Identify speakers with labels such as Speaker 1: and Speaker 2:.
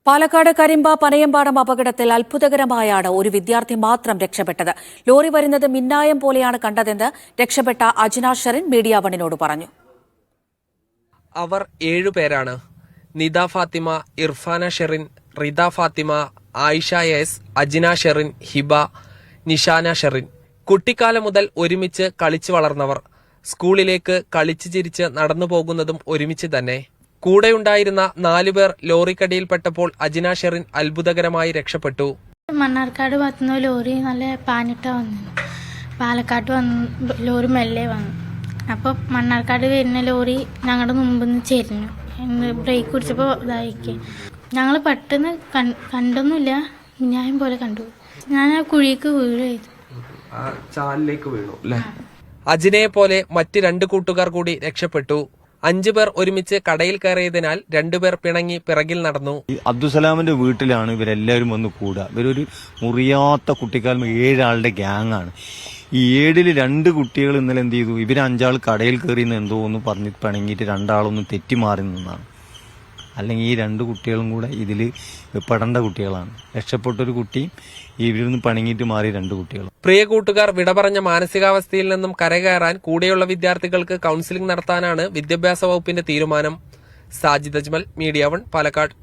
Speaker 1: പാലക്കാട് കരിമ്പ പനയമ്പാടം അപകടത്തിൽ അത്ഭുതകരമായാണ് ഒരു വിദ്യാർത്ഥി മാത്രം രക്ഷപ്പെട്ടത്. ലോറി വരുന്നത് മിന്നായം പോലെയാണ് കണ്ടതെന്ന് രക്ഷപ്പെട്ട അജ്ന ഷെറിൻ മീഡിയ വണ്ണിനോട് പറഞ്ഞു.
Speaker 2: അവർ 7 പേരാണ്. നിദ ഫാത്തിമ, ഇർഫാന ഷെറിൻ, റിദ ഫാത്തിമ, ആയിഷ എസ്, അജ്ന ഷെറിൻ, ഹിബ, നിഷാന ഷെറിൻ. കുട്ടിക്കാലം മുതൽ ഒരുമിച്ച് കളിച്ചു വളർന്നവർ. സ്കൂളിലേക്ക് കളിച്ചു ചിരിച്ച് നടന്നു പോകുന്നതും ഒരുമിച്ച് തന്നെ. കൂടെയുണ്ടായിരുന്ന 4 പേർ ലോറിക്കടിയിൽപ്പെട്ടപ്പോൾ അജ്ന ഷെറിൻ അത്ഭുതകരമായി രക്ഷപ്പെട്ടു.
Speaker 3: മണ്ണാർക്കാട് ഭാഗത്തുനിന്ന് ലോറി നല്ല പാനിട്ട വന്നു. പാലക്കാട്ട് വന്ന് ലോറി മെല്ലെ വന്നു. അപ്പോൾ മണ്ണാർക്കാട് വരുന്ന ലോറി ഞങ്ങളുടെ മുമ്പിൽ നിന്ന് ചെരിഞ്ഞു. ബ്രേക്ക് പിടിച്ചപ്പോൾ ഇതായിക്ക്. ഞങ്ങൾ പെട്ടെന്ന് കണ്ടൊന്നുമില്ല, ഞാൻ പോലെ കണ്ടു. ഞാൻ ആ കുഴിക്ക് വീഴുമായിരുന്നു.
Speaker 2: ചാലിലേക്ക് വീണു. അജ്നയെ പോലെ മറ്റ് 2 കൂട്ടുകാർ കൂടി രക്ഷപ്പെട്ടു. 5 പേർ ഒരുമിച്ച് കടയിൽ കയറിയതിനാൽ 2 പേർ പിണങ്ങി പിറകിൽ നടന്നു.
Speaker 4: അബ്ദുസലാമിന്റെ വീട്ടിലാണ് ഇവരെല്ലാവരും വന്ന് കൂടുക. ഇവരൊരു മുറിയാത്ത കുട്ടിക്കാലം 7 ആളുടെ ഗ്യാങ്ങാണ്. ഈ 7-ൽ 2 കുട്ടികൾ ഇന്നലെ എന്ത് ചെയ്തു, ഇവർ 5 ആൾ കടയിൽ കയറിയെന്ന് എന്തോ ഒന്ന് പറഞ്ഞ് പിണങ്ങിയിട്ട് 2 ആളൊന്നും തെറ്റിമാറി നിന്നാണ്. അല്ലെങ്കിൽ ഈ 2 കുട്ടികളും കൂടെ ഇതിൽ പെടേണ്ട കുട്ടികളാണ്. രക്ഷപ്പെട്ടൊരു കുട്ടി, ഇവരിന്ന് പണിങ്ങിയിട്ട് മാറി 2 കുട്ടികൾ.
Speaker 2: പ്രിയ കൂട്ടുകാർ വിട പറഞ്ഞ മാനസികാവസ്ഥയിൽ നിന്നും കരകയറാൻ കൂടെയുള്ള വിദ്യാർത്ഥികൾക്ക് കൌൺസിലിംഗ് നടത്താനാണ് വിദ്യാഭ്യാസ വകുപ്പിന്റെ തീരുമാനം. സാജിദ് അജ്മൽ, മീഡിയ 1, പാലക്കാട്.